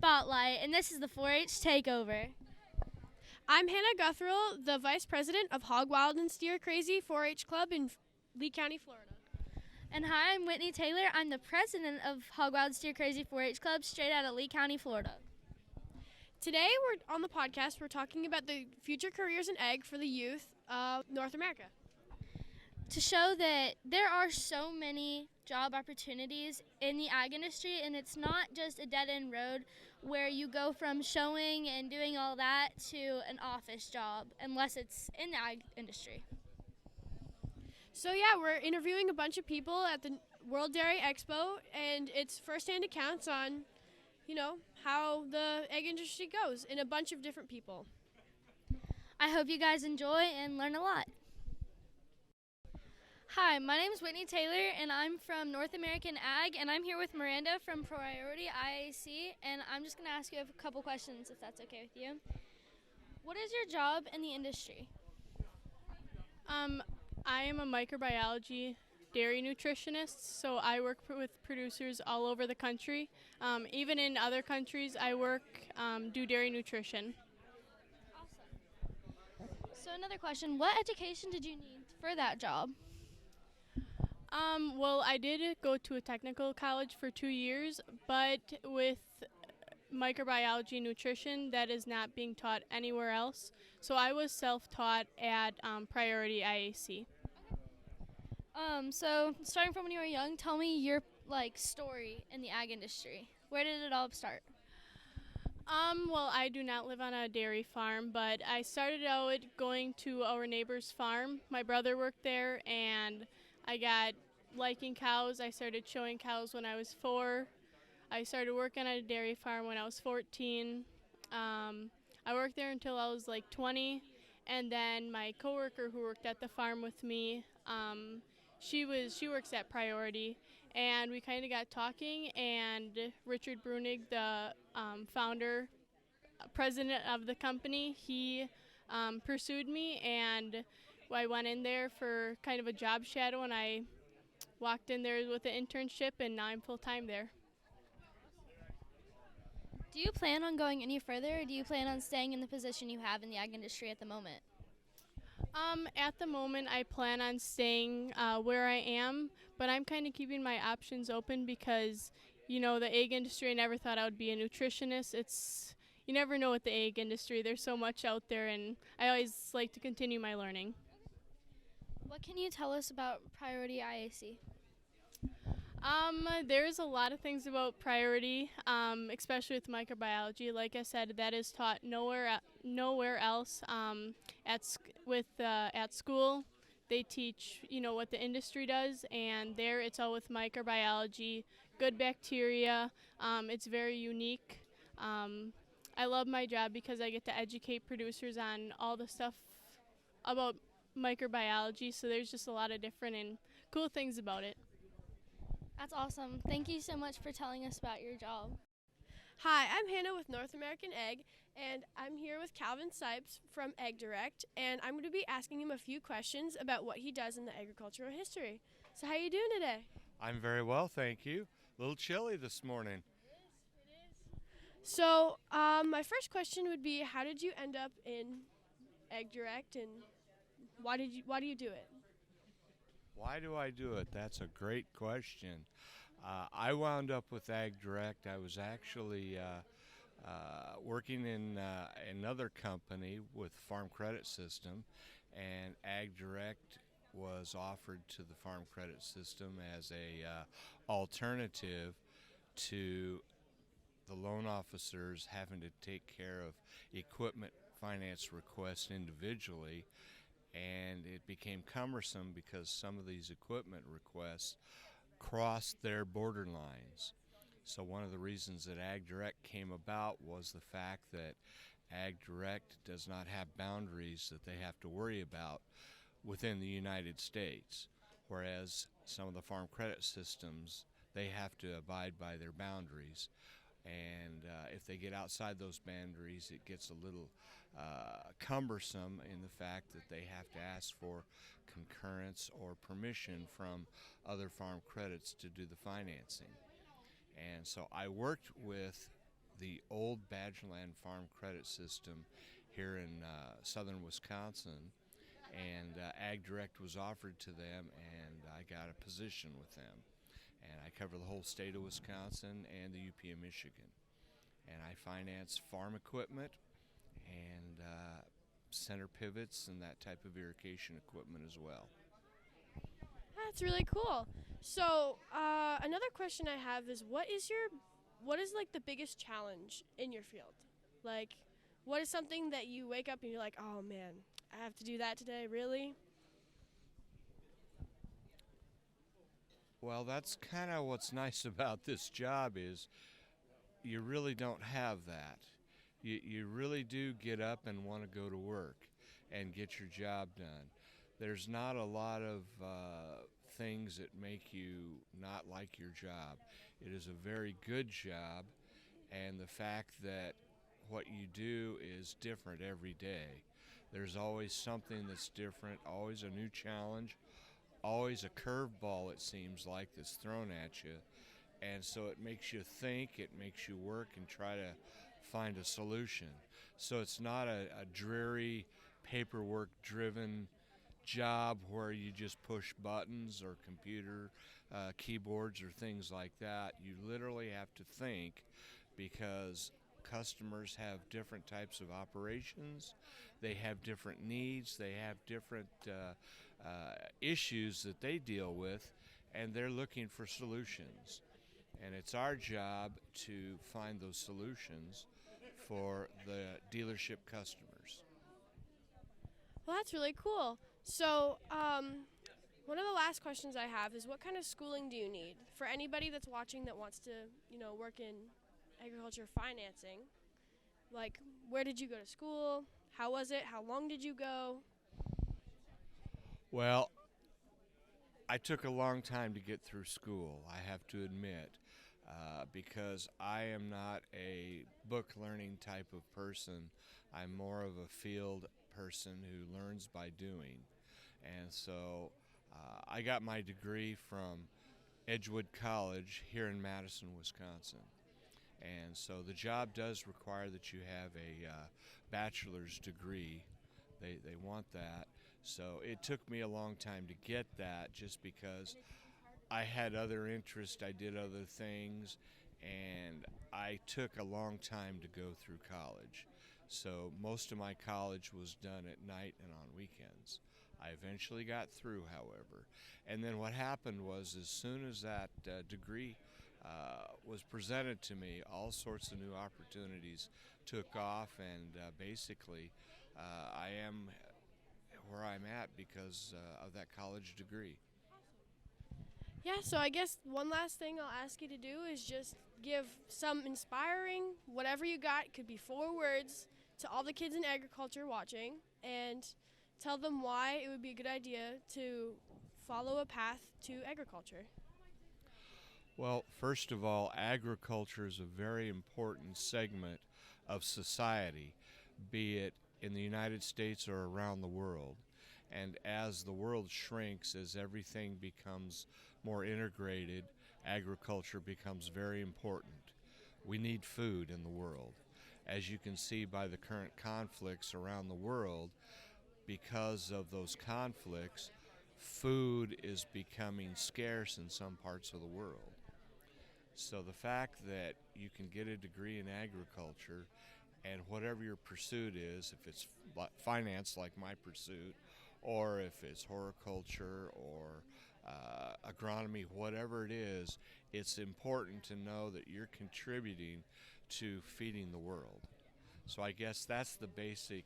Spotlight, and this is the 4-H Takeover. I'm Hannah Guthoerl, the Vice President of Hog Wild and Steer Crazy 4-H Club in Lee County, Florida. And hi, I'm Whitney Taylor. I'm the President of Hog Wild Steer Crazy 4-H Club straight out of Lee County, Florida. Today we're on the podcast, we're talking about the future careers in ag for the youth of North America. To show that there are so many job opportunities in the ag industry, and it's not just a dead-end road where you go from showing and doing all that to an office job, unless it's in the ag industry. So yeah, we're interviewing a bunch of people at the World Dairy Expo, and it's first-hand accounts on, how the egg industry goes in a bunch of different people. I hope you guys enjoy and learn a lot. Hi, my name is Whitney Taylor, and I'm from North American Ag, and I'm here with Miranda from Priority IAC, and I'm just going to ask you a couple questions, if that's okay with you. What is your job in the industry? I am a microbiology dairy nutritionist, so I work with producers all over the country. Even in other countries, I do dairy nutrition. Awesome. So another question, what education did you need for that job? Well, I did go to a technical college for 2 years, but with microbiology nutrition, that is not being taught anywhere else. So I was self-taught at Priority IAC. So starting from when you were young, tell me your story in the ag industry. Where did it all start? Well, I do not live on a dairy farm, but I started out going to our neighbor's farm. My brother worked there, and I got liking cows. I started showing cows when I was 4. I started working on a dairy farm when I was 14. I worked there until I was 20, and then my coworker who worked at the farm with me, she works at Priority, and we kind of got talking, and Richard Brunig, the founder, president of the company, he pursued me, and I went in there for kind of a job shadow, and I walked in there with an internship, and now I'm full-time there. Do you plan on going any further, or do you plan on staying in the position you have in the ag industry at the moment? At the moment, I plan on staying where I am, but I'm kind of keeping my options open because, the egg industry, I never thought I would be a nutritionist. You never know with the egg industry. There's so much out there, and I always like to continue my learning. What can you tell us about Priority IAC? There's a lot of things about Priority, especially with microbiology. Like I said, that is taught nowhere else. At school, they teach what the industry does, and there it's all with microbiology, good bacteria. It's very unique. I love my job because I get to educate producers on all the stuff about microbiology. So there's just a lot of different and cool things about it. That's awesome. Thank you so much for telling us about your job. Hi, I'm Hannah with North American Egg, and I'm here with Calvin Sipes from Egg Direct, and I'm going to be asking him a few questions about what he does in the agricultural history. So how you doing today? I'm very well, thank you. A little chilly this morning. It is. So my first question would be, how did you end up in Egg Direct, and why do you do it? Why do I do it? That's a great question. I wound up with Ag Direct. I was actually working in another company with Farm Credit System, and Ag Direct was offered to the Farm Credit System as a alternative to the loan officers having to take care of equipment finance requests individually. And it became cumbersome because some of these equipment requests crossed their border lines. So one of the reasons that Ag Direct came about was the fact that Ag Direct does not have boundaries that they have to worry about within the United States, whereas some of the farm credit systems, they have to abide by their boundaries. And if they get outside those boundaries, it gets a little cumbersome in the fact that they have to ask for concurrence or permission from other farm credits to do the financing. And so I worked with the old Badgerland Farm Credit System here in southern Wisconsin, and Ag Direct was offered to them, and I got a position with them. And I cover the whole state of Wisconsin and the UP of Michigan. And I finance farm equipment and center pivots and that type of irrigation equipment as well. That's really cool. So another question I have is, what is like the biggest challenge in your field? Like, what is something that you wake up and you're like, oh man, I have to do that today, really? Well, that's kind of what's nice about this job is you really don't have that. You really do get up and want to go to work and get your job done. There's not a lot of things that make you not like your job. It is a very good job, and the fact that what you do is different every day. There's always something that's different, always a new challenge, always a curveball, it seems like, that's thrown at you. And so it makes you think, it makes you work and try to find a solution. So it's not a dreary, paperwork-driven job where you just push buttons or computer keyboards or things like that. You literally have to think, because customers have different types of operations, they have different needs, they have different issues that they deal with, and they're looking for solutions. And it's our job to find those solutions for the dealership customers. Well, that's really cool. So one of the last questions I have is, what kind of schooling do you need for anybody that's watching that wants to, work in agriculture financing? Like, where did you go to school? How was it? How long did you go? Well, I took a long time to get through school, I have to admit, because I am not a book learning type of person. I'm more of a field person who learns by doing. And so I got my degree from Edgewood College here in Madison, Wisconsin. And so the job does require that you have a bachelor's degree. They want that. So it took me a long time to get that, just because I had other interests, I did other things, and I took a long time to go through college. So most of my college was done at night and on weekends. I eventually got through, however. And then what happened was, as soon as that degree was presented to me, all sorts of new opportunities took off, and basically I am where I'm at because of that college degree. Yeah, so I guess one last thing I'll ask you to do is just give some inspiring, whatever you got, could be 4 words, to all the kids in agriculture watching, and tell them why it would be a good idea to follow a path to agriculture. Well, first of all, agriculture is a very important segment of society, be it in the United States or around the world. And as the world shrinks, as everything becomes more integrated, agriculture becomes very important. We need food in the world. As you can see by the current conflicts around the world, because of those conflicts, food is becoming scarce in some parts of the world. So the fact that you can get a degree in agriculture, and whatever your pursuit is, if it's finance like my pursuit, or if it's horticulture or agronomy, whatever it is, it's important to know that you're contributing to feeding the world. So I guess that's the basic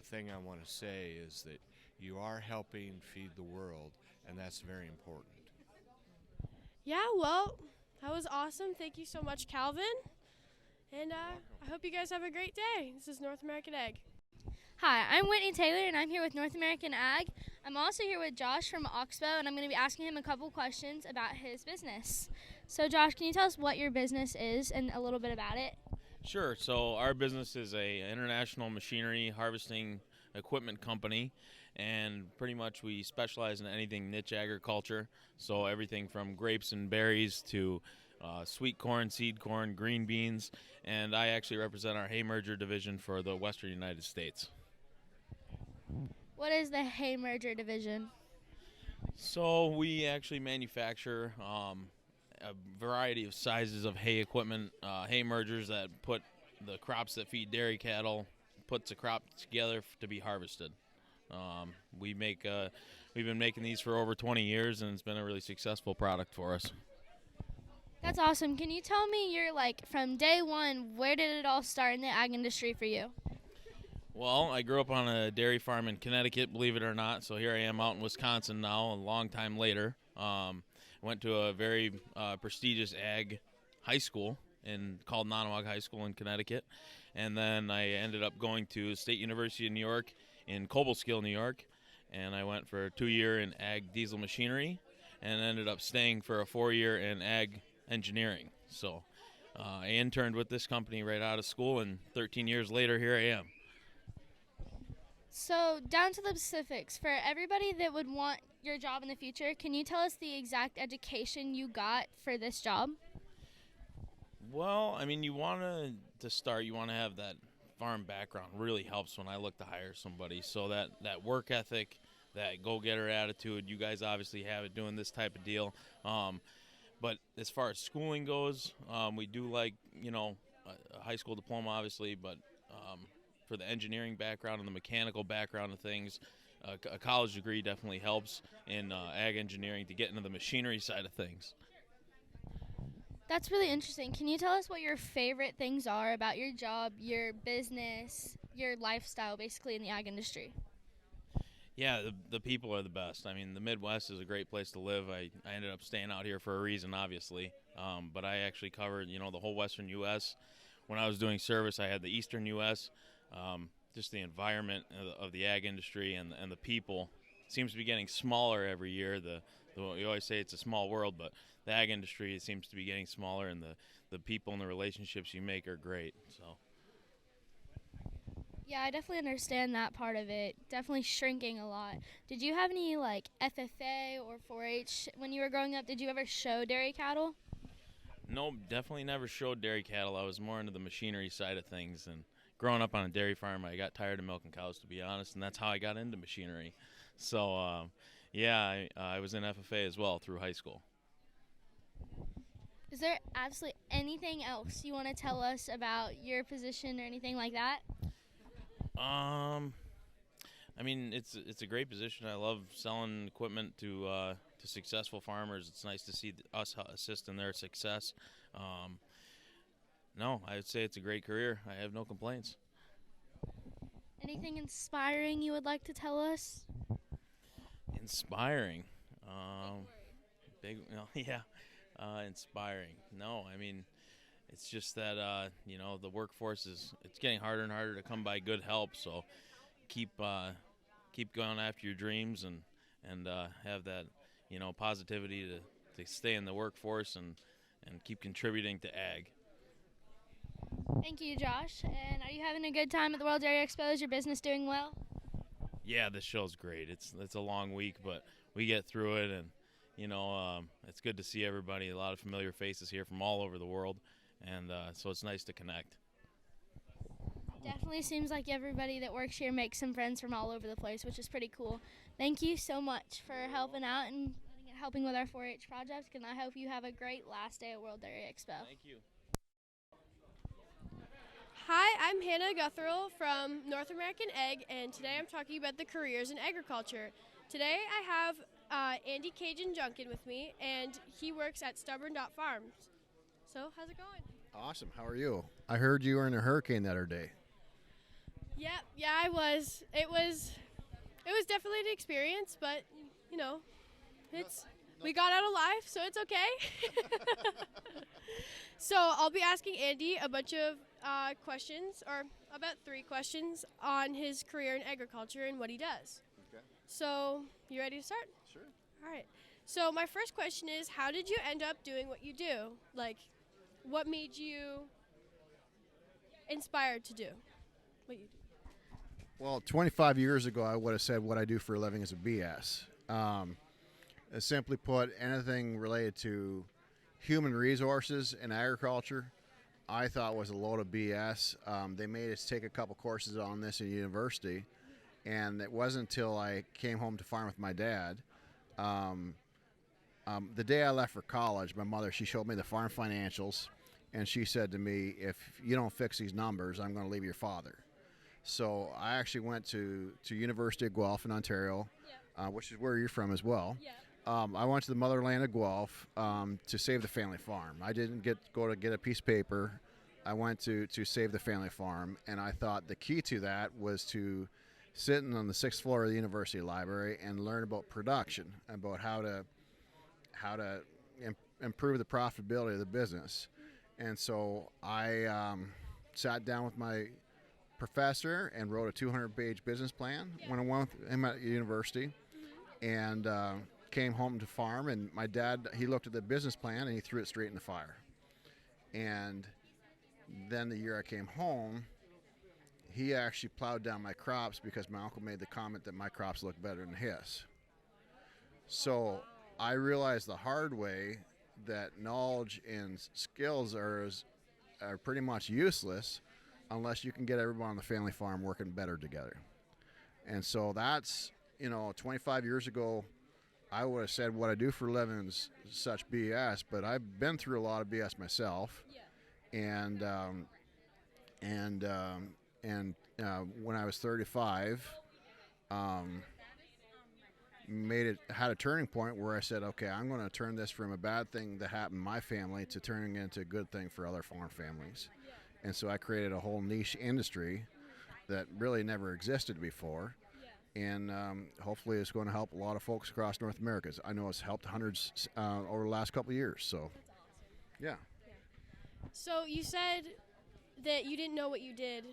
thing I want to say, is that you are helping feed the world, and that's very important. Yeah, well, that was awesome. Thank you so much, Calvin. And I hope you guys have a great day. This is North American Ag. Hi, I'm Whitney Taylor, and I'm here with North American Ag. I'm also here with Josh from Oxbow, and I'm going to be asking him a couple questions about his business. So, Josh, can you tell us what your business is and a little bit about it? Sure. So our business is a international machinery harvesting equipment company, and pretty much we specialize in anything niche agriculture. So everything from grapes and berries to sweet corn, seed corn, green beans, and I actually represent our hay merger division for the Western United States. What is the hay merger division? So we actually manufacture a variety of sizes of hay equipment, hay mergers that put the crops that feed dairy cattle, puts a crop together to be harvested. We've been making these for over 20 years, and it's been a really successful product for us. That's awesome. Can you tell me from day one, where did it all start in the ag industry for you? Well, I grew up on a dairy farm in Connecticut, believe it or not. So here I am out in Wisconsin now, a long time later. Went to a very prestigious ag high school called Nonawag High School in Connecticut. And then I ended up going to State University of New York in Cobleskill, New York. And I went for a 2-year in ag diesel machinery and ended up staying for a 4-year in ag engineering. So I interned with this company right out of school, and 13 years later, here I am. So down to the specifics, for everybody that would want your job in the future, can you tell us the exact education you got for this job? Well, I mean, you want to start, you want to have that farm background. Really helps when I look to hire somebody. So that work ethic, that go-getter attitude, you guys obviously have it doing this type of deal. But as far as schooling goes, we do like, a high school diploma, obviously, but for the engineering background and the mechanical background of things, a college degree definitely helps in ag engineering to get into the machinery side of things. That's really interesting. Can you tell us what your favorite things are about your job, your business, your lifestyle, basically, in the ag industry? Yeah, the people are the best. I mean, the Midwest is a great place to live. I ended up staying out here for a reason, obviously. But I actually covered, the whole western U.S. When I was doing service, I had the eastern U.S., just the environment of the ag industry and the people seems to be getting smaller every year. You always say it's a small world, but the ag industry seems to be getting smaller, and the people and the relationships you make are great. So. Yeah, I definitely understand that part of it. Definitely shrinking a lot. Did you have any FFA or 4-H when you were growing up? Did you ever show dairy cattle? No, definitely never showed dairy cattle. I was more into the machinery side of things, and growing up on a dairy farm, I got tired of milking cows, to be honest, and that's how I got into machinery. So, I was in FFA as well through high school. Is there absolutely anything else you want to tell us about your position or anything like that? I mean, it's a great position. I love selling equipment to successful farmers. It's nice to see us assist in their success. No, I would say it's a great career. I have no complaints. Anything inspiring you would like to tell us? Inspiring. Inspiring. No, I mean, it's just that, the workforce it's getting harder and harder to come by good help. So keep going after your dreams and have that, positivity to stay in the workforce and keep contributing to ag. Thank you, Josh. And are you having a good time at the World Dairy Expo? Is your business doing well? Yeah, this show's great. It's a long week, but we get through it, and it's good to see everybody. A lot of familiar faces here from all over the world, and so it's nice to connect. Definitely seems like everybody that works here makes some friends from all over the place, which is pretty cool. Thank you so much for helping out and helping with our 4-H project, and I hope you have a great last day at World Dairy Expo. Thank you. Hi, I'm Hannah Guthoerl from North American Egg, and today I'm talking about the careers in agriculture. Today I have Andy Cajun Junkin with me, and he works at Stubborn Farms. So, how's it going? Awesome. How are you? I heard you were in a hurricane that other day. Yeah, I was. It was definitely an experience, but we got out alive, so it's okay. So I'll be asking Andy a bunch of questions, or about 3 questions, on his career in agriculture and what he does. Okay. So, you ready to start? Sure. All right. So my first question is, how did you end up doing what you do? What made you inspired to do what you do? Well, 25 years ago, I would have said what I do for a living is a BS. Simply put, anything related to human resources in agriculture, I thought was a load of BS. They made us take a couple courses on this in university, and it wasn't until I came home to farm with my dad. The day I left for college, my mother, she showed me the farm financials, and she said to me, if you don't fix these numbers, I'm going to leave your father. So I actually went to University of Guelph in Ontario, which is where you're from as well. I went to the motherland of Guelph to save the family farm. I didn't go to get a piece of paper. I went to save the family farm, and I thought the key to that was to sit on the 6th floor of the university library and learn about production, about how to improve the profitability of the business. And so I sat down with my professor and wrote a 200-page business plan when I went with him at university, and came home to farm. And my dad, he looked at the business plan and he threw it straight in the fire. And then the year I came home, he actually plowed down my crops because my uncle made the comment that my crops look better than his. So I realized the hard way that knowledge and skills are pretty much useless unless you can get everyone on the family farm working better together. And so that's, 25 years ago, I would have said what I do for a living is such BS, but I've been through a lot of BS myself. And when I was 35, had a turning point where I said, okay, I'm going to turn this from a bad thing that happened in my family to turning it into a good thing for other farm families. And so I created a whole niche industry that really never existed before. And hopefully it's going to help a lot of folks across North America. I know it's helped hundreds over the last couple of years. So, yeah. So you said that you didn't know what you did.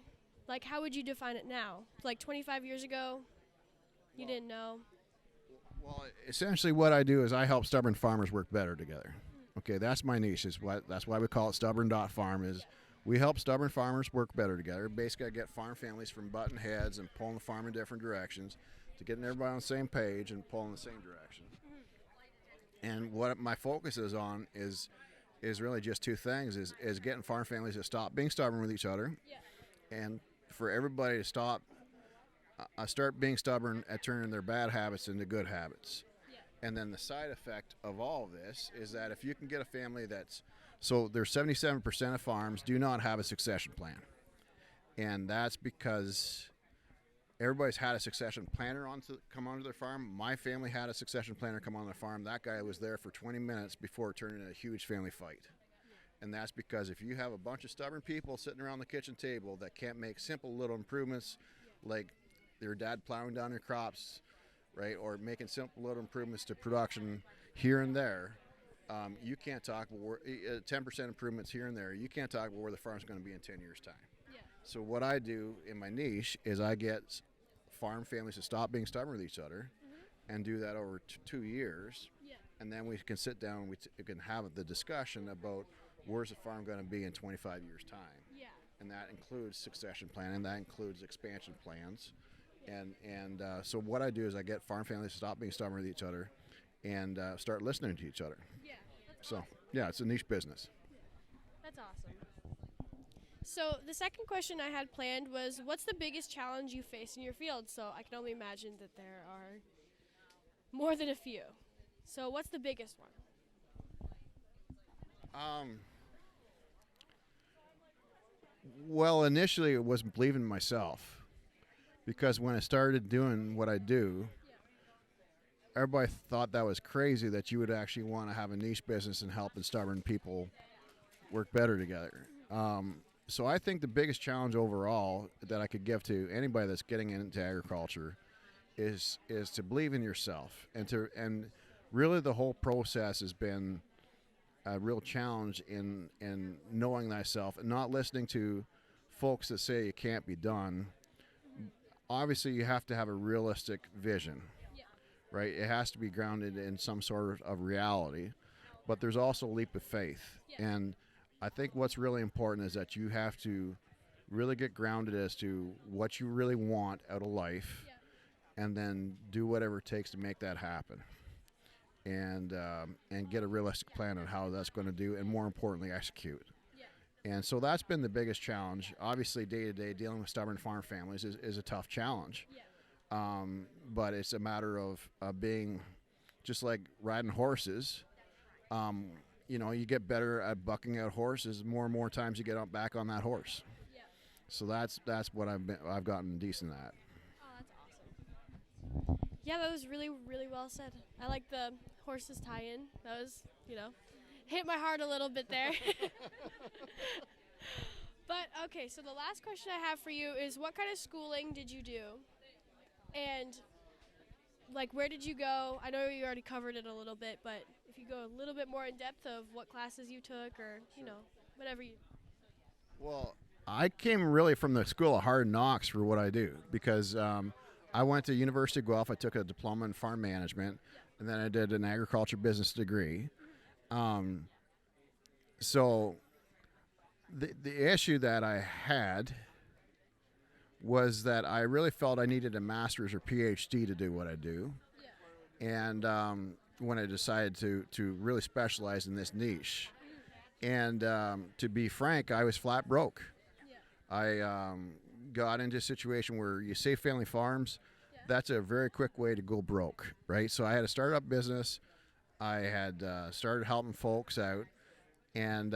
Like, how would you define it now? Like 25 years ago, you didn't know? Well, essentially what I do is I help stubborn farmers work better together. Okay, that's my niche. That's why we call it stubborn.farm is we help stubborn farmers work better together. Basically, I get farm families from butting heads and pulling the farm in different directions to getting everybody on the same page and pulling in the same direction. And what my focus is on is really just two things, is getting farm families to stop being stubborn with each other, and for everybody to start being stubborn at turning their bad habits into good habits. And then the side effect of all of this is that if you can get a family so there's 77% of farms do not have a succession plan. And that's because everybody's had a succession planner come onto their farm. My family had a succession planner come on their farm. That guy was there for 20 minutes before it turned into a huge family fight. And that's because if you have a bunch of stubborn people sitting around the kitchen table that can't make simple little improvements like their dad plowing down your crops, right, or making simple little improvements to production here and there, you can't talk about 10% improvements here and there. You can't talk about where the farm's going to be in 10 years' time. So what I do in my niche is I get farm families to stop being stubborn with each other and do that over 2 years. And then we can sit down and we can have the discussion about where's the farm going to be in 25 years' time. And that includes succession planning, that includes expansion plans. And so what I do is I get farm families to stop being stubborn with each other and start listening to each other. So, yeah, it's a niche business. That's awesome. So the second question I had planned was, what's the biggest challenge you face in your field? So I can only imagine that there are more than a few. So what's the biggest one? Well, initially it was believing in myself, because when I started doing what I do, everybody thought that was crazy that you would actually want to have a niche business and helping stubborn people work better together. So I think the biggest challenge overall that I could give to anybody that's getting into agriculture is to believe in yourself, and really the whole process has been a real challenge in knowing thyself and not listening to folks that say it can't be done. Obviously, you have to have a realistic vision, right? It has to be grounded in some sort of reality, but there's also a leap of faith. And I think what's really important is that you have to really get grounded as to what you really want out of life, and then do whatever it takes to make that happen. and get a realistic plan on how that's going to do, and more importantly, execute. And so that's been the biggest challenge. Obviously, day to day, dealing with stubborn farm families is a tough challenge. But it's a matter of being just like riding horses. You get better at bucking out horses more and more times you get up back on that horse. So that's what I've gotten decent at. Oh, that's awesome. Yeah, that was really, really well said. I like the horses tie-in. That was, hit my heart a little bit there. But, okay, so the last question I have for you is, what kind of schooling did you do? And, where did you go? I know you already covered it a little bit, but if you go a little bit more in depth of what classes you took or, whatever you... Well, I came really from the School of Hard Knocks for what I do, because I went to University of Guelph. I took a diploma in farm management, and then I did an agriculture business degree. So the issue that I had was that I really felt I needed a master's or PhD to do what I do. And when I decided to really specialize in this niche. And to be frank, I was flat broke. I got into a situation where you save family farms. That's a very quick way to go broke, right? So I had a startup business. I had started helping folks out. And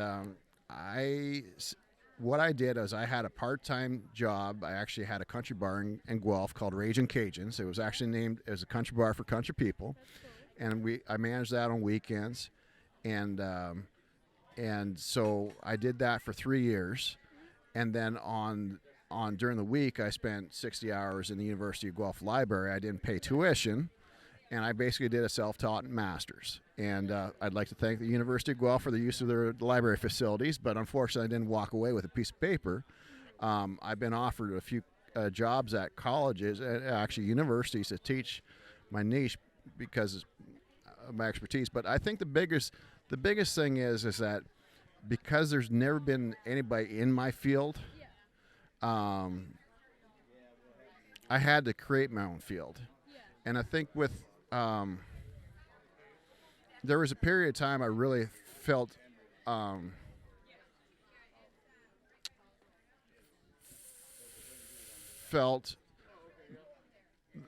what I did is I had a part-time job. I actually had a country bar in Guelph called Ragin' Cajuns. It was actually named as a country bar for country people. And I managed that on weekends. And so I did that for 3 years. And then during the week, I spent 60 hours in the University of Guelph Library. I didn't pay tuition, and I basically did a self-taught master's. And I'd like to thank the University of Guelph for the use of their library facilities, but unfortunately, I didn't walk away with a piece of paper. I've been offered a few jobs at colleges, actually universities, to teach my niche because of my expertise. But I think the biggest thing is that because there's never been anybody in my field, I had to create my own field. And I think with there was a period of time I really felt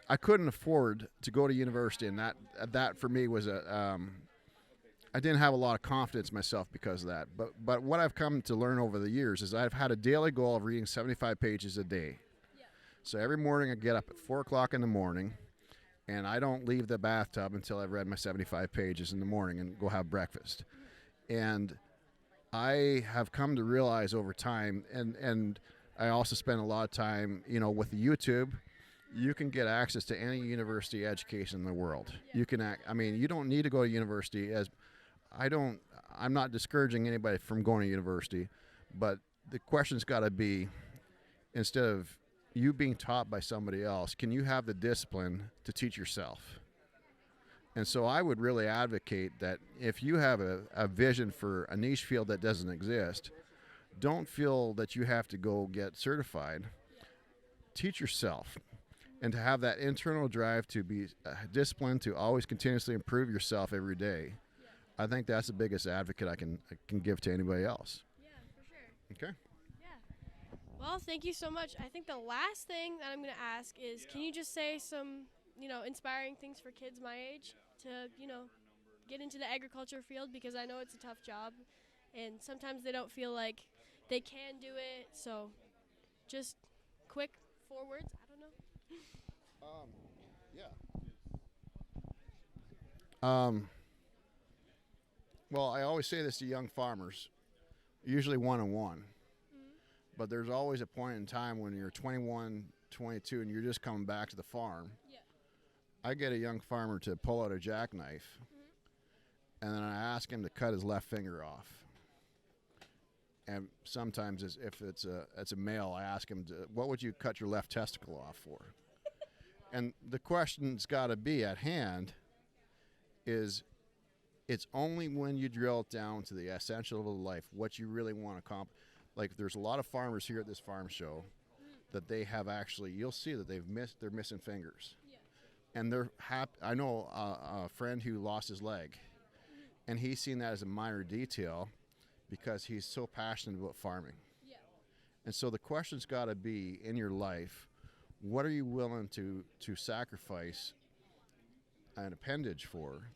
I couldn't afford to go to university, and that for me was I didn't have a lot of confidence in myself because of that. But what I've come to learn over the years is I've had a daily goal of reading 75 pages a day. So every morning I get up at 4 o'clock in the morning, and I don't leave the bathtub until I've read my 75 pages in the morning and go have breakfast. And I have come to realize over time, and I also spend a lot of time, with the YouTube. You can get access to any university education in the world. You don't need to go to university. I'm not discouraging anybody from going to university, but the question's got to be, instead of you being taught by somebody else, can you have the discipline to teach yourself? And so I would really advocate that if you have a vision for a niche field that doesn't exist, don't feel that you have to go get certified. Teach yourself. And to have that internal drive to be disciplined, to always continuously improve yourself every day, I think that's the biggest advocate I can give to anybody else. Yeah, for sure. Okay. Yeah. Well, thank you so much. I think the last thing that I'm going to ask is, can you just say some, inspiring things for kids my age to, get into the agriculture field? Because I know it's a tough job, and sometimes they don't feel like they can do it. So just quick 4 words. I don't know. Well, I always say this to young farmers, usually one-on-one, but there's always a point in time when you're 21, 22, and you're just coming back to the farm. Yeah. I get a young farmer to pull out a jackknife, and then I ask him to cut his left finger off. And sometimes, if it's a male, I ask him, what would you cut your left testicle off for? And the question's got to be at hand is, it's only when you drill it down to the essential of life, what you really want to accomplish. Like, there's a lot of farmers here at this farm show that they have actually, you'll see that they're missing fingers. and they're happy. I know a friend who lost his leg, and he's seen that as a minor detail because he's so passionate about farming. Yeah. And so the question's got to be in your life, what are you willing to sacrifice an appendage for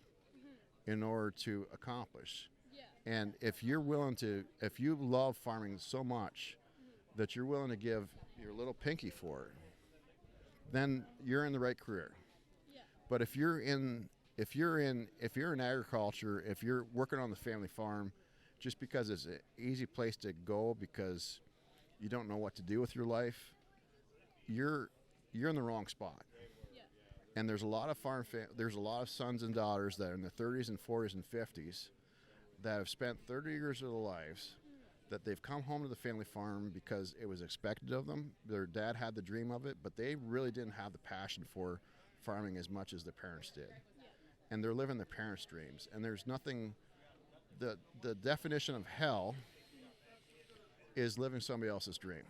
in order to accomplish? Yeah. And if you're willing to, if you love farming so much that you're willing to give your little pinky for it, then you're in the right career. Yeah. But if you're in agriculture, if you're working on the family farm, just because it's an easy place to go because you don't know what to do with your life, you're in the wrong spot. Yeah. And there's a lot of there's a lot of sons and daughters that are in their 30s and 40s and 50s that have spent 30 years of their lives that they've come home to the family farm because it was expected of them. Their dad had the dream of it, but they really didn't have the passion for farming as much as their parents did. And they're living their parents' dreams. And there's nothing, the definition of hell is living somebody else's dream.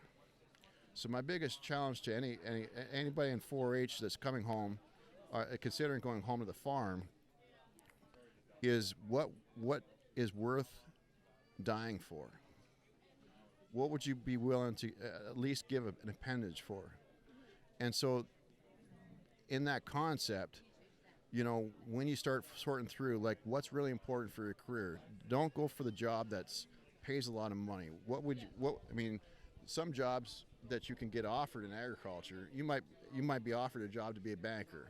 So my biggest challenge to anybody in 4-H that's coming home, considering going home to the farm, is what is worth dying for? What would you be willing to at least give an appendage for? And so in that concept, you know, when you start sorting through, like, what's really important for your career, don't go for the job that's pays a lot of money. I mean, some jobs that you can get offered in agriculture, you might be offered a job to be a banker,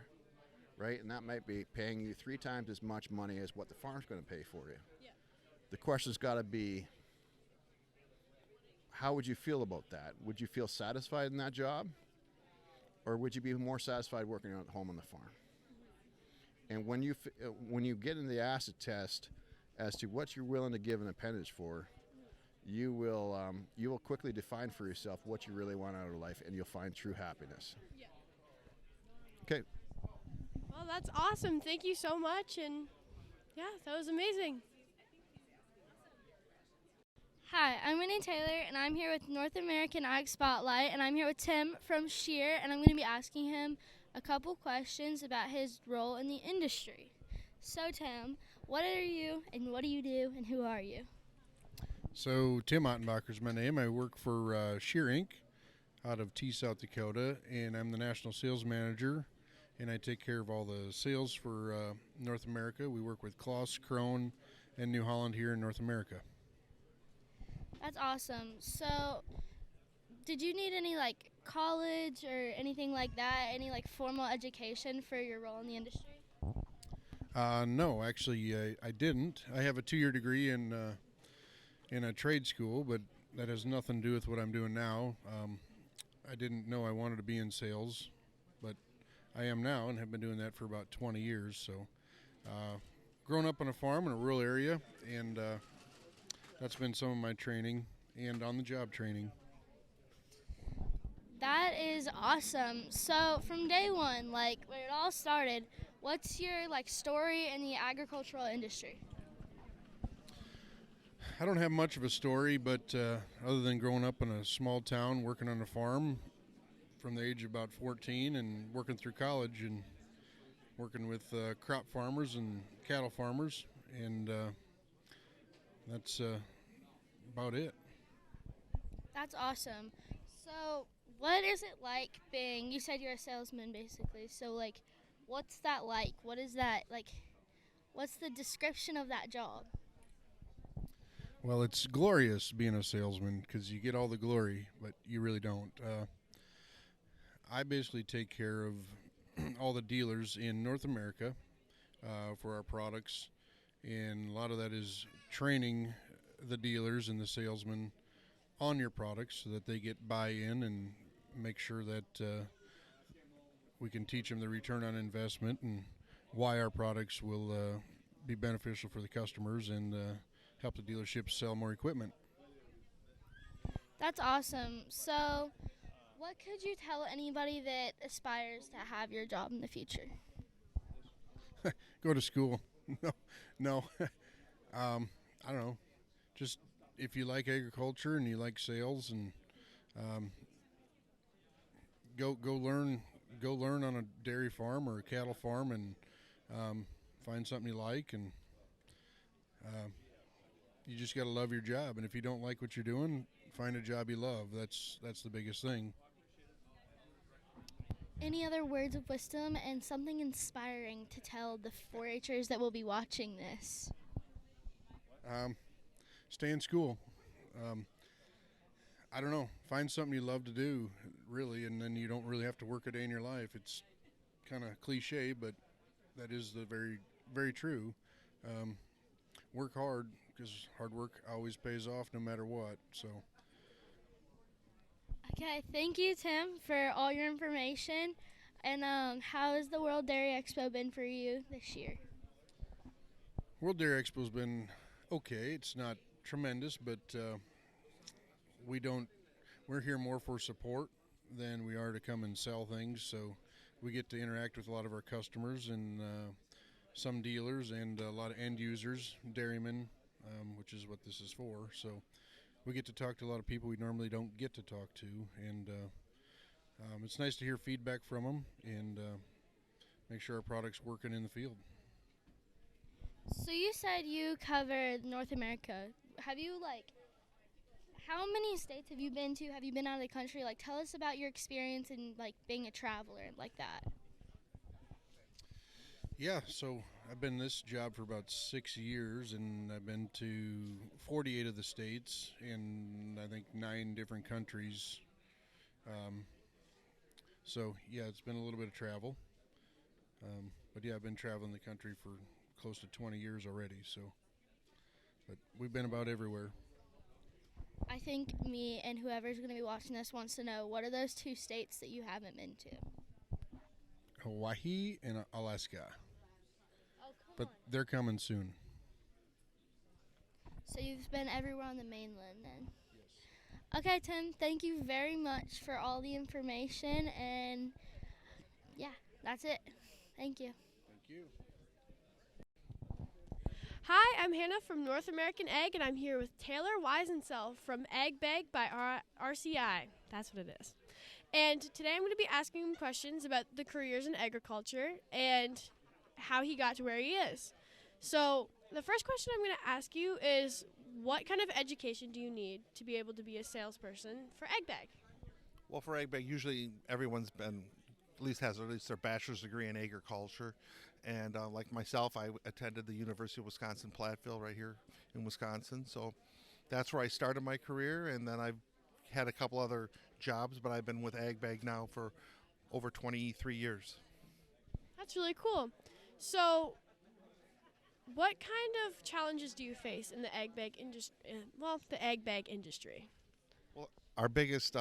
right? And that might be paying you 3 times as much money as what the farm's going to pay for you. Yeah. The question's got to be, how would you feel about that? Would you feel satisfied in that job? Or would you be more satisfied working at home on the farm? And when you get in the acid test as to what you're willing to give an appendage for, you will quickly define for yourself what you really want out of life, and you'll find true happiness. Yeah. Okay. Well, that's awesome. Thank you so much. And yeah, that was amazing. Hi, I'm Whitney Taylor, and I'm here with North American Ag Spotlight, and I'm here with Tim from Shear, and I'm going to be asking him a couple questions about his role in the industry. So, Tim, what are you, and what do you do, and who are you? So, Tim Ottenbacher is my name. I work for Shear Inc. out of T, South Dakota, and I'm the National Sales Manager, and I take care of all the sales for North America. We work with Klaus, Krone, and New Holland here in North America. That's awesome. So, did you need any, like, college or anything like that, any, like, formal education for your role in the industry? No, actually, I didn't. I have a 2-year degree in a trade school, but that has nothing to do with what I'm doing now. I didn't know I wanted to be in sales, but I am now and have been doing that for about 20 years. So, grown up on a farm in a rural area, and that's been some of my training and on-the-job training. That is awesome. So, from day one, like, when it all started, what's your, like, story in the agricultural industry? I don't have much of a story, but other than growing up in a small town, working on a farm from the age of about 14 and working through college and working with crop farmers and cattle farmers, and that's about it. That's awesome. So, what is it like being, you said you're a salesman basically, so, like, what's that like? What is that, like, what's the description of that job? Well, it's glorious being a salesman because you get all the glory, but you really don't. I basically take care of all the dealers in North America for our products, and a lot of that is training the dealers and the salesmen on your products so that they get buy-in and make sure that we can teach them the return on investment and why our products will be beneficial for the customers and help the dealership sell more equipment. That's awesome. So, what could you tell anybody that aspires to have your job in the future? Go to school. No. I don't know. Just if you like agriculture and you like sales, and go learn go learn on a dairy farm or a cattle farm and find something you like, and you just got to love your job. And if you don't like what you're doing, find a job you love. That's the biggest thing. Any other words of wisdom and something inspiring to tell the 4-Hers that will be watching this? Stay in school. I don't know. Find something you love to do, really, and then you don't really have to work a day in your life. It's kind of cliche, but that is the very, very true. Work hard, because hard work always pays off no matter what. So. Okay, thank you, Tim, for all your information. And how has the World Dairy Expo been for you this year? World Dairy Expo's been okay. It's not tremendous, but we're here more for support than we are to come and sell things. So we get to interact with a lot of our customers and some dealers and a lot of end users, dairymen, which is what this is for. So we get to talk to a lot of people we normally don't get to talk to, and it's nice to hear feedback from them and make sure our product's working in the field. So you said you covered North America. Have you, how many states have you been to? Have you been out of the country? Tell us about your experience in, being a traveler like that. Yeah, so I've been in this job for about 6 years, and I've been to 48 of the states in, I think, 9 different countries. So, yeah, it's been a little bit of travel. But, yeah, I've been traveling the country for close to 20 years already. So, but we've been about everywhere. I think me and whoever's going to be watching this wants to know, what are those 2 states that you haven't been to? Hawaii and Alaska. Oh, but they're coming soon. So you've been everywhere on the mainland then? Yes. Okay, Tim, thank you very much for all the information, and yeah, that's it. Thank you. Thank you. Hi, I'm Hannah from North American Egg, and I'm here with Taylor Weisensell from Egg Bag by RCI. That's what it is. And today I'm going to be asking him questions about the careers in agriculture and how he got to where he is. So the first question I'm going to ask you is, what kind of education do you need to be able to be a salesperson for Egg Bag? Well, for Egg Bag, usually everyone's been has at least their bachelor's degree in agriculture. And like myself, I attended the University of Wisconsin-Platteville right here in Wisconsin. So that's where I started my career, and then I've had a couple other jobs, but I've been with Egg Bag now for over 23 years. That's really cool. So what kind of challenges do you face in the egg bag industry? Well, our biggest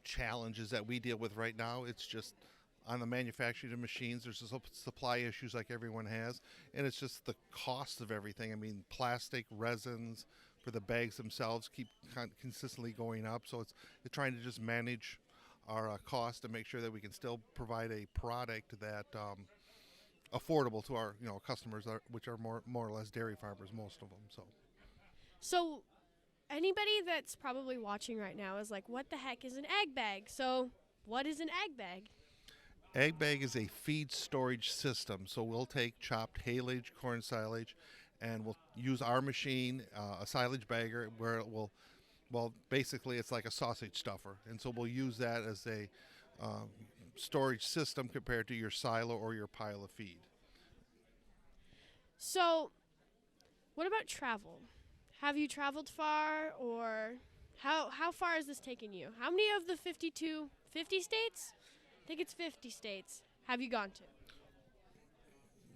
challenges that we deal with right now, it's just on the manufacturing of machines. There's supply issues like everyone has, and it's just the cost of everything. I mean, plastic, resins for the bags themselves keep consistently going up, so it's trying to just manage our cost and make sure that we can still provide a product that affordable to our customers, which are more or less dairy farmers, most of them. So anybody that's probably watching right now is like, what the heck is an egg bag? So what is an egg bag? Egg bag is a feed storage system. So we'll take chopped haylage, corn silage, and we'll use our machine, a silage bagger, where it will, basically it's like a sausage stuffer. And so we'll use that as a storage system compared to your silo or your pile of feed. So what about travel? Have you traveled far, or how far has this taken you? How many of the 50 states? I think it's 50 states. Have you gone to?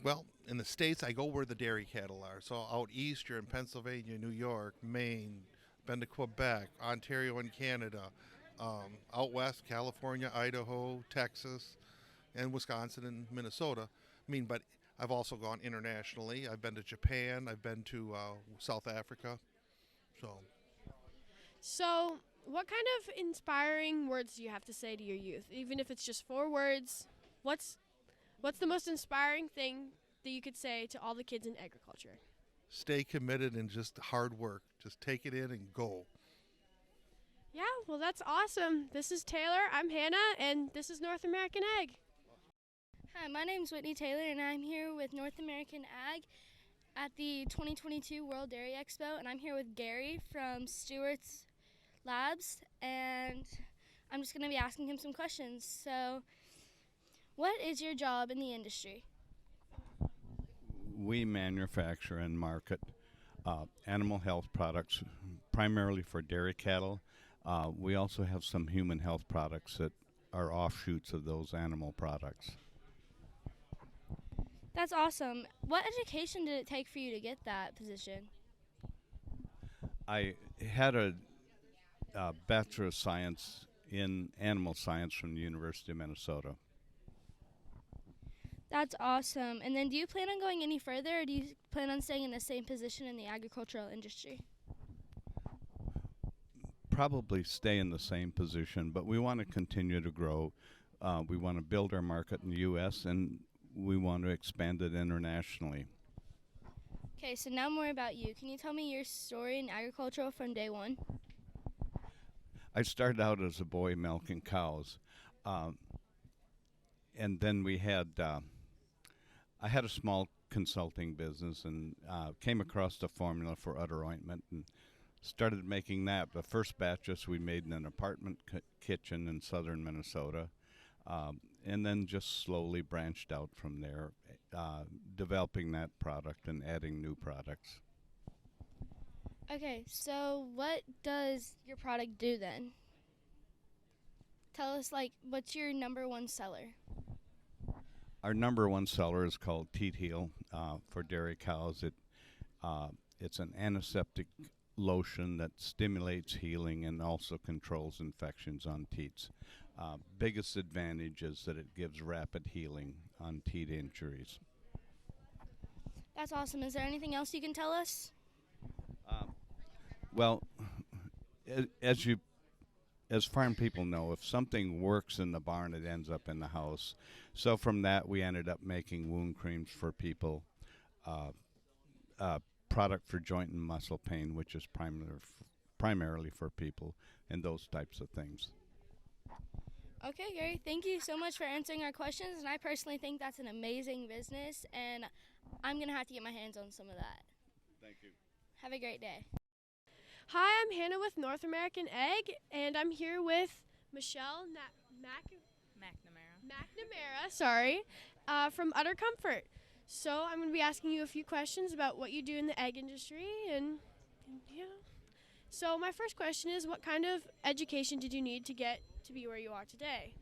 Well, in the States, I go where the dairy cattle are. So out east, you're in Pennsylvania, New York, Maine, been to Quebec, Ontario and Canada. Out west, California, Idaho, Texas, and Wisconsin and Minnesota. I mean, but I've also gone internationally. I've been to Japan. I've been to South Africa. So what kind of inspiring words do you have to say to your youth? Even if it's just 4 words, what's the most inspiring thing that you could say to all the kids in agriculture? Stay committed and just hard work. Just take it in and go. Yeah, well, that's awesome. This is Taylor. I'm Hannah, and this is North American Egg. Hi, my name's Whitney Taylor, and I'm here with North American Ag at the 2022 World Dairy Expo, and I'm here with Gary from Stewart's Labs, and I'm just going to be asking him some questions. So, what is your job in the industry? We manufacture and market animal health products, primarily for dairy cattle. We also have some human health products that are offshoots of those animal products. That's awesome. What education did it take for you to get that position? I had a Bachelor of Science in Animal Science from the University of Minnesota. That's awesome. And then do you plan on going any further, or do you plan on staying in the same position in the agricultural industry? Probably stay in the same position, but we want to continue to grow. We want to build our market in the U.S., and we want to expand it internationally. Okay, so now more about you. Can you tell me your story in agriculture from day one? I started out as a boy milking cows, and then we had I had a small consulting business and came across the formula for udder ointment and started making that. The first batches we made in an apartment kitchen in southern Minnesota, and then just slowly branched out from there, developing that product and adding new products. Okay, so what does your product do then? Tell us, what's your number one seller? Our number one seller is called Teat Heal for dairy cows. It's an antiseptic lotion that stimulates healing and also controls infections on teats. Biggest advantage is that it gives rapid healing on teat injuries. That's awesome. Is there anything else you can tell us? Well, as farm people know, if something works in the barn, it ends up in the house. So from that, we ended up making wound creams for people, product for joint and muscle pain, which is primarily for people, and those types of things. Okay, Gary, thank you so much for answering our questions, and I personally think that's an amazing business, and I'm going to have to get my hands on some of that. Thank you. Have a great day. Hi, I'm Hannah with North American Egg, and I'm here with Michelle McNamara, from Utter Comfort. So I'm going to be asking you a few questions about what you do in the egg industry, and yeah. So my first question is, what kind of education did you need to get to be where you are today?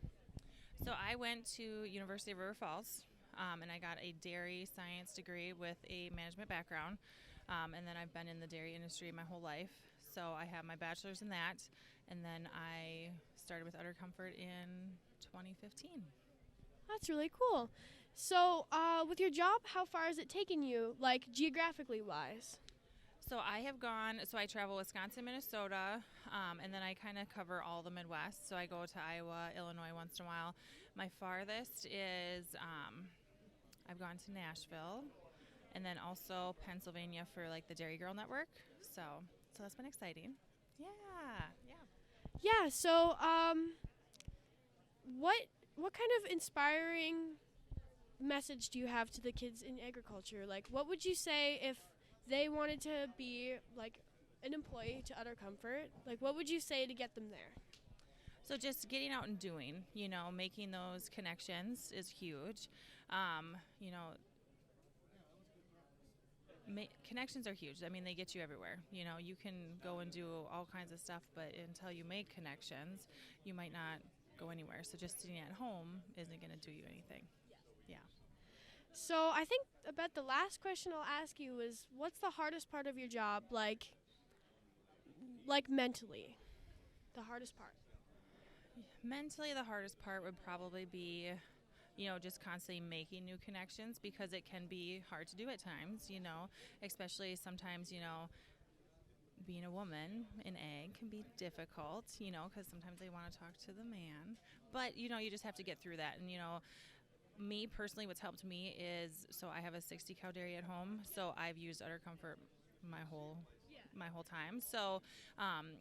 So I went to University of River Falls, and I got a dairy science degree with a management background, and then I've been in the dairy industry my whole life. So I have my bachelor's in that, and then I started with Utter Comfort in 2015. That's really cool. So with your job, how far has it taken you, geographically wise? So I travel Wisconsin, Minnesota, and then I kind of cover all the Midwest. So I go to Iowa, Illinois once in a while. My farthest is I've gone to Nashville, and then also Pennsylvania for the Dairy Girl Network. So that's been exciting. Yeah. So what kind of inspiring message do you have to the kids in agriculture? What would you say if they wanted to be an employee to Utter Comfort? What would you say to get them there? So just getting out and doing, making those connections is huge. Connections are huge. I mean, they get you everywhere. You can go and do all kinds of stuff, but until you make connections, you might not go anywhere. So just sitting at home isn't going to do you anything. Yeah. So I think about the last question I'll ask you is, what's the hardest part of your job, mentally? The hardest part. Mentally, the hardest part would probably be, just constantly making new connections, because it can be hard to do at times, especially sometimes, being a woman in ag can be difficult, because sometimes they want to talk to the man. But, you just have to get through that. And, me personally, what's helped me is, so I have a 60 cow dairy at home, so I've used Utter Comfort my whole my whole time. So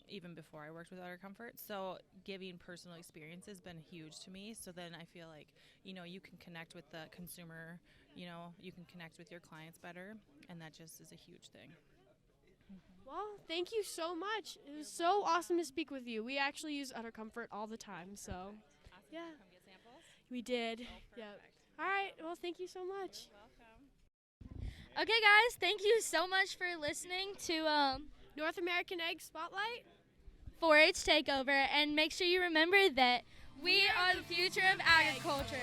even before I worked with Utter Comfort, so giving personal experience has been huge to me. So then I feel like, you know, you can connect with the consumer, you know, you can connect with your clients better, and that just is a huge thing. Well, thank you so much. It was so awesome to speak with you. We actually use Utter Comfort all the time, so Awesome. yeah. Come get samples. We did. Oh, Yep. perfect. All right. Well, thank you so much. You're welcome. Okay, guys, thank you so much for listening to North American Egg Spotlight. 4-H Takeover, and make sure you remember that we are the future of agriculture.